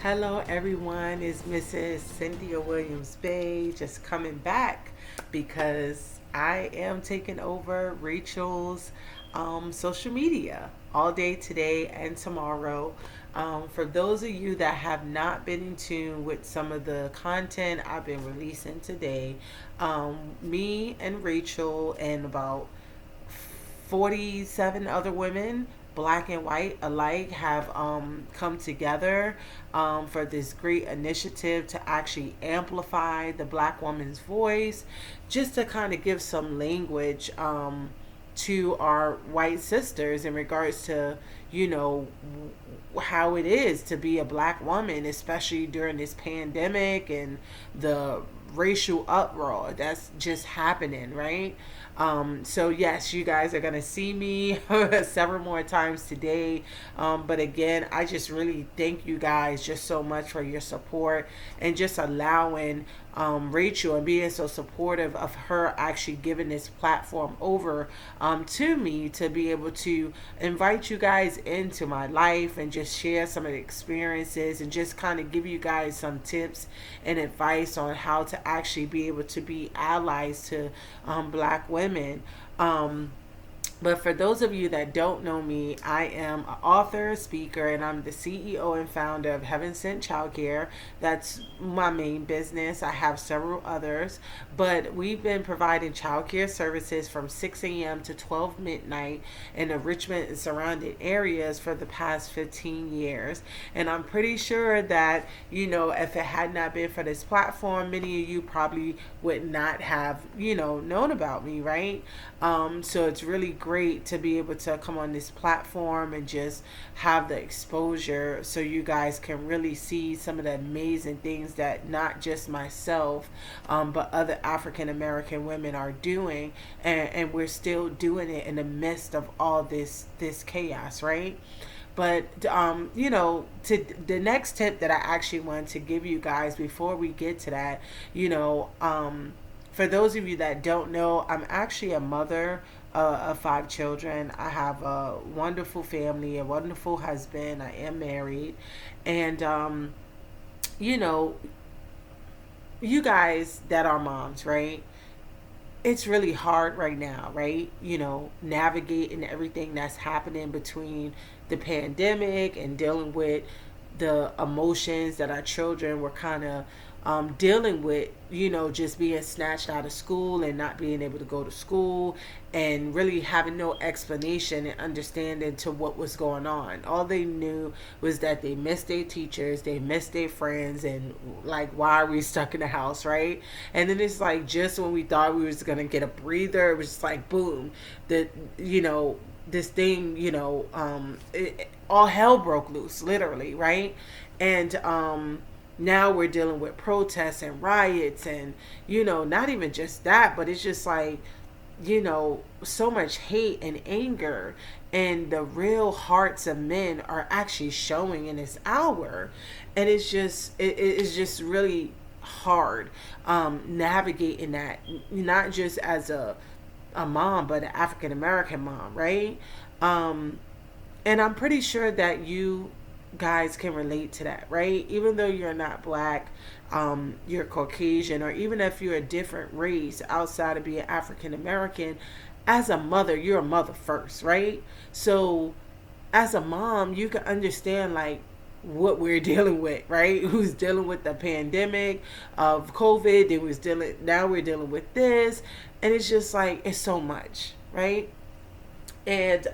Hello, everyone. It's Mrs. Cynthia Williams-Bey just coming back because I am taking over Rachel's social media all day today and tomorrow. For those of you that have not been in tune with some of the content I've been releasing today, me and Rachel and about 47 other women, black and white alike, have come together for this great initiative to actually amplify the black woman's voice, just to kind of give some language to our white sisters in regards to, you know, how it is to be a black woman, especially during this pandemic and the racial uproar that's just happening, right? So yes, you guys are gonna see me several more times today. But again, I just really thank you guys just so much for your support and just allowing Rachel and being so supportive of her actually giving this platform over to me to be able to invite you guys into my life and just share some of the experiences and just kind of give you guys some tips and advice on how to actually be able to be allies to black women. But for those of you that don't know me, I am an author, speaker, and I'm the CEO and founder of Heaven Sent Childcare. That's my main business. I have several others, but we've been providing childcare services from 6 a.m. to 12 midnight in the Richmond and surrounding areas for the past 15 years. And I'm pretty sure that, if it had not been for this platform, many of you probably would not have, known about me, right? So it's really great to be able to come on this platform and just have the exposure so you guys can really see some of the amazing things that not just myself, but other African American women are doing, and we're still doing it in the midst of all this chaos, right? But to the next tip that I actually wanted to give you guys before we get to that, for those of you that don't know, I'm actually a mother of 5 children. I have a wonderful family, a wonderful husband. I am married. And, you know, you guys that are moms, right? It's really hard right now, right? Navigating everything that's happening between the pandemic and dealing with the emotions that our children were kind of dealing with, just being snatched out of school and not being able to go to school and really having no explanation and understanding to what was going on. All they knew was that they missed their teachers, they missed their friends, and like, why are we stuck in the house, right? And then it's like, just when we thought we was going to get a breather, it was just like, boom, this thing, all hell broke loose, literally, right? And now we're dealing with protests and riots and, not even just that, but it's just like, so much hate and anger, and the real hearts of men are actually showing in this hour. And it's just really hard navigating that, not just as a mom, but an African American mom, right? And I'm pretty sure that you guys can relate to that, right? Even though you're not black, you're Caucasian, or even if you're a different race outside of being African American, as a mother, you're a mother first, right? So as a mom, you can understand like what we're dealing with, right? Who's dealing with the pandemic of COVID, now we're dealing with this, and it's just like, it's so much, right? And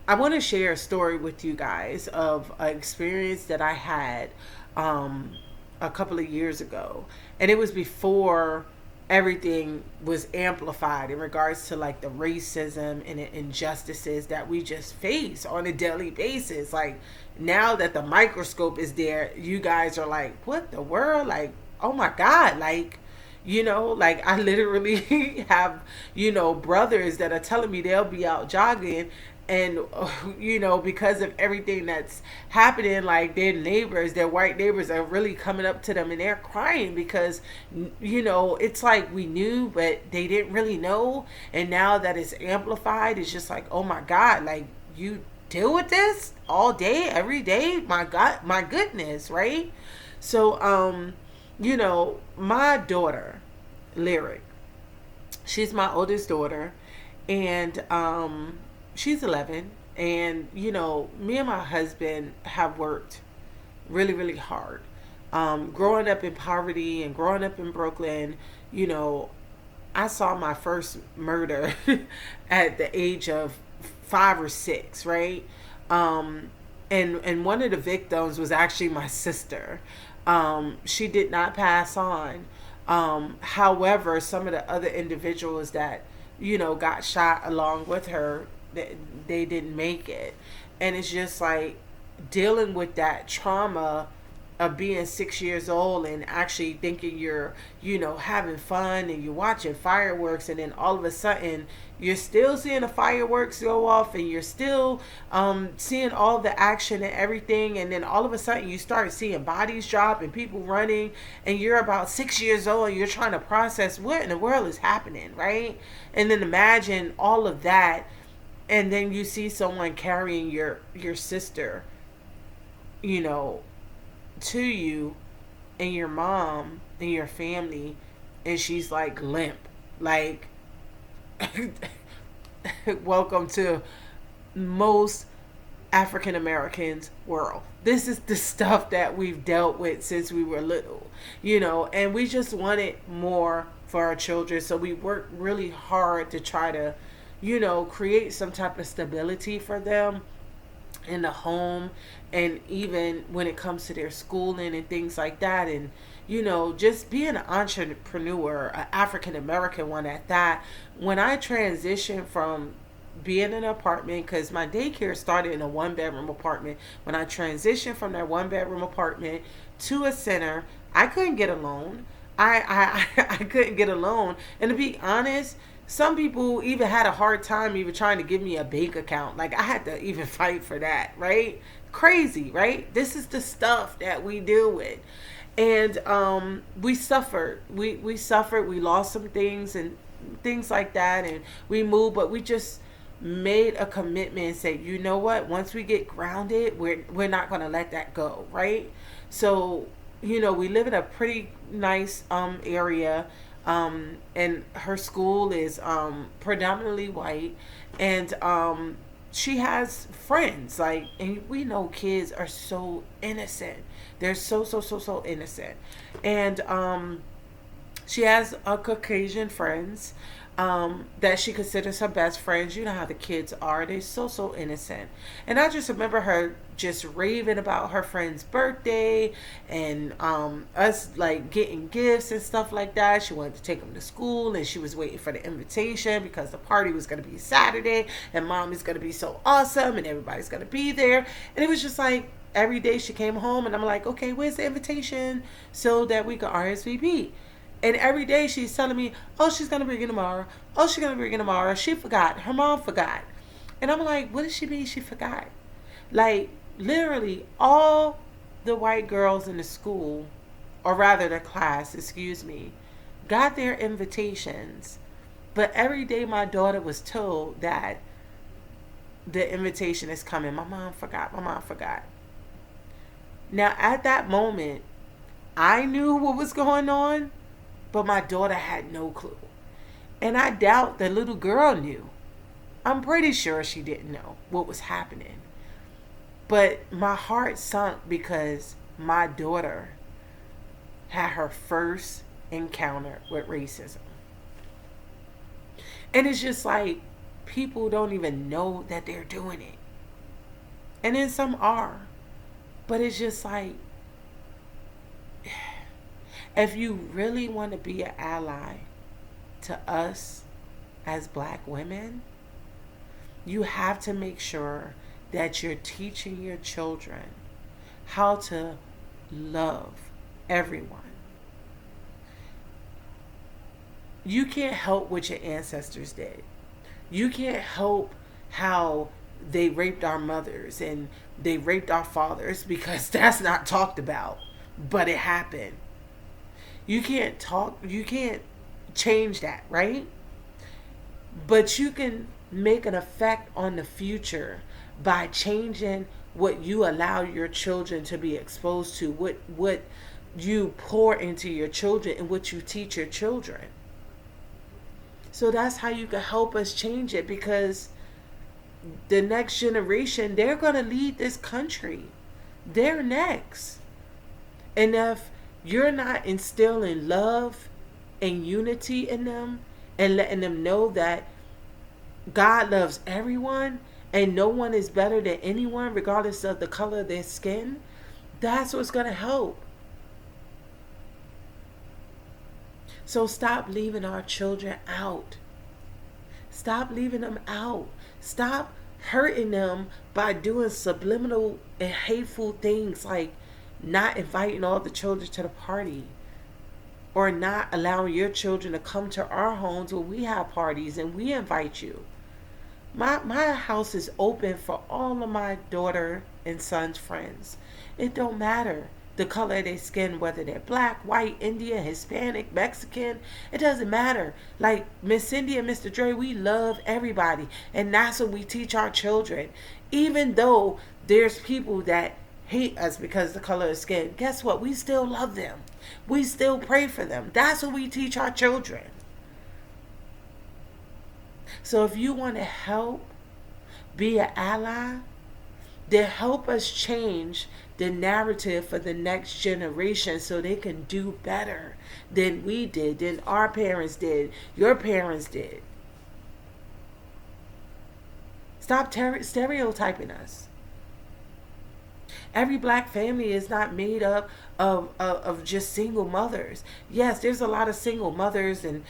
I want to share a story with you guys of an experience that I had a couple of years ago. And it was before everything was amplified in regards to like the racism and the injustices that we just face on a daily basis. Like, now that the microscope is there, you guys are like, what the world? Like, oh my God, like I literally have, brothers that are telling me they'll be out jogging, and because of everything that's happening, like their white neighbors are really coming up to them and they're crying because it's like we knew but they didn't really know, and now that it's amplified, it's just like, oh my God, like, deal with this all day, every day. My God, my goodness, right? So, my daughter, Lyric, she's my oldest daughter, and she's 11. And, me and my husband have worked really, really hard. Growing up in poverty and growing up in Brooklyn, you know, I saw my first murder at the age of 5 or 6, right? Um, and one of the victims was actually my sister. She did not pass on. However, some of the other individuals that got shot along with her, they didn't make it, and it's just like dealing with that trauma of being 6 years old and actually thinking you're, having fun and you're watching fireworks, and then all of a sudden you're still seeing the fireworks go off and you're still seeing all the action and everything, and then all of a sudden you start seeing bodies drop and people running, and you're about 6 years old and you're trying to process what in the world is happening, right? And then imagine all of that, and then you see someone carrying your sister, you know, to you, and your mom and your family, and she's like limp, like welcome to most African Americans world. This is the stuff that we've dealt with since we were little, and we just wanted more for our children, so we worked really hard to try to create some type of stability for them in the home, and even when it comes to their schooling and things like that. And just being an entrepreneur, an African American one at that, when I transitioned from being in an apartment, because my daycare started in a 1 bedroom apartment, when I transitioned from that 1 bedroom apartment to a center, I couldn't get a loan. I couldn't get a loan, and to be honest, some people even had a hard time even trying to give me a bank account. Like, I had to even fight for that, right? Crazy, right? This is the stuff that we deal with. And we suffered. We suffered. We lost some things and things like that. And we moved, but we just made a commitment and said, you know what? Once we get grounded, we're not going to let that go, right? So, we live in a pretty nice area. And her school is predominantly white, and she has friends, like, and we know kids are so innocent. They're so innocent. And she has a Caucasian friends that she considers her best friends. You know how the kids are. They're so innocent. And I just remember her just raving about her friend's birthday, and us like getting gifts and stuff like that. She wanted to take them to school, and she was waiting for the invitation because the party was going to be Saturday, and mom is going to be so awesome and everybody's going to be there. And it was just like every day she came home and I'm like, okay, where's the invitation so that we could RSVP? And every day she's telling me, oh, she's going to bring it tomorrow. Oh, she's going to bring it tomorrow. She forgot. Her mom forgot. And I'm like, what does she mean she forgot? Like, literally all the white girls in the school, or rather the class, excuse me, got their invitations. But every day my daughter was told that the invitation is coming. My mom forgot. My mom forgot. Now, at that moment, I knew what was going on, but my daughter had no clue. And I doubt the little girl knew. I'm pretty sure she didn't know what was happening. But my heart sunk because my daughter had her first encounter with racism. And it's just like people don't even know that they're doing it. And then some are. But it's just like, if you really want to be an ally to us as black women, you have to make sure that you're teaching your children how to love everyone. You can't help what your ancestors did. You can't help how they raped our mothers and they raped our fathers, because that's not talked about, but it happened. You can't change that, right? But you can make an effect on the future by changing what you allow your children to be exposed to, what you pour into your children and what you teach your children. So that's how you can help us change it, because the next generation, they're going to lead this country. They're next. And if you're not instilling love and unity in them and letting them know that God loves everyone and no one is better than anyone regardless of the color of their skin, that's what's going to help. So stop leaving our children out. Stop leaving them out. Stop hurting them by doing subliminal and hateful things like not inviting all the children to the party, or not allowing your children to come to our homes where we have parties and we invite you. My house is open for all of my daughter and son's friends. It don't matter the color of their skin, whether they're black, white, Indian, Hispanic, Mexican. It doesn't matter. Like Miss Cindy and Mr. Dre, we love everybody. And that's what we teach our children. Even though there's people that hate us because of the color of skin, guess what? We still love them. We still pray for them. That's what we teach our children. So if you want to help be an ally, then help us change the narrative for the next generation so they can do better than we did, than our parents did, your parents did. Stop stereotyping us. Every black family is not made up of just single mothers. Yes, there's a lot of single mothers and,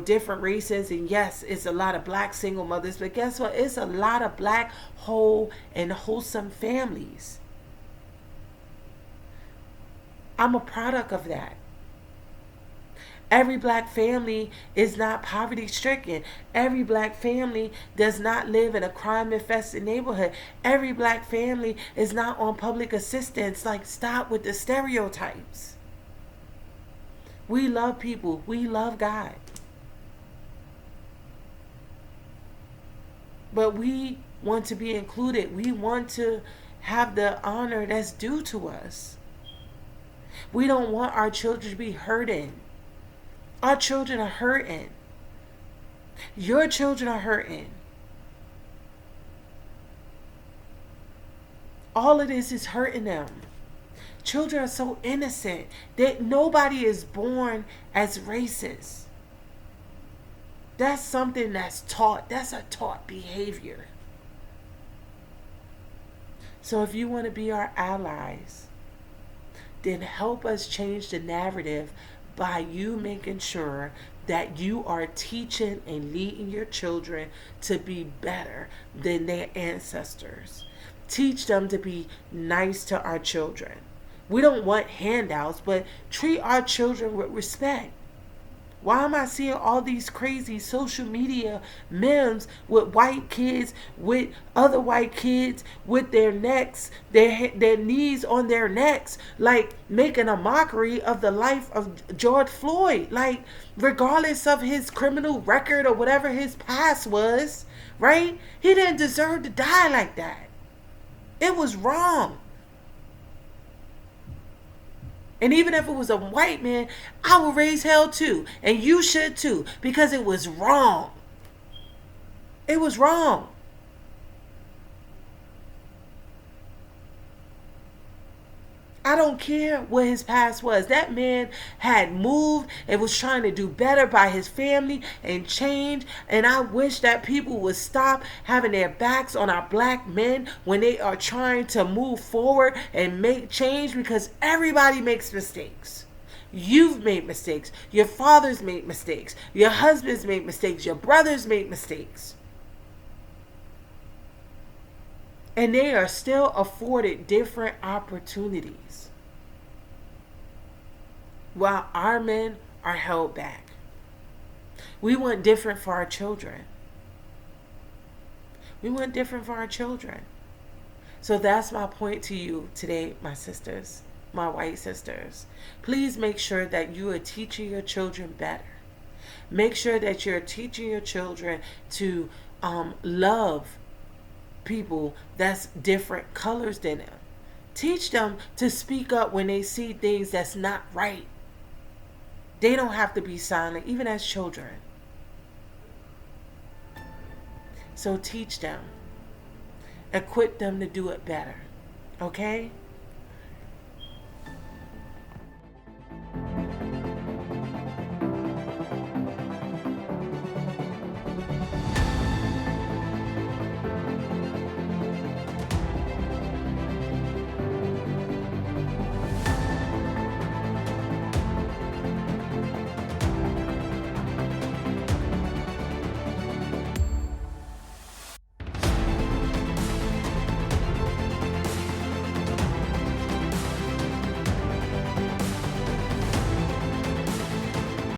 different races. And yes, it's a lot of black single mothers. But guess what? It's a lot of black, whole, and wholesome families. I'm a product of that. Every black family is not poverty stricken. Every black family does not live in a crime infested neighborhood. Every black family is not on public assistance. Like, stop with the stereotypes. We love people. We love God. But we want to be included. We want to have the honor that's due to us. We don't want our children to be hurting. Our children are hurting. Your children are hurting. All of this is hurting them. Children are so innocent that nobody is born as racist. That's something that's taught. That's a taught behavior. So if you want to be our allies, then help us change the narrative by you making sure that you are teaching and leading your children to be better than their ancestors. Teach them to be nice to our children. We don't want handouts, but treat our children with respect. Why am I seeing all these crazy social media memes with white kids, with other white kids, with their necks, their knees on their necks, like making a mockery of the life of George Floyd? Like, regardless of his criminal record or whatever his past was, right? He didn't deserve to die like that. It was wrong. And even if it was a white man, I will raise hell too. And you should too. Because it was wrong. It was wrong. I don't care what his past was. That man had moved and was trying to do better by his family and change. And I wish that people would stop having their backs on our black men when they are trying to move forward and make change, because everybody makes mistakes. You've made mistakes. Your fathers made mistakes. Your husbands made mistakes. Your brothers made mistakes. And they are still afforded different opportunities, while our men are held back. We want different for our children. We want different for our children. So that's my point to you today, my sisters, my white sisters. Please make sure that you are teaching your children better. Make sure that you're teaching your children to love people that's different colors than them. Teach them to speak up when they see things that's not right. They don't have to be silent, even as children. So teach them, equip them to do it better. Okay?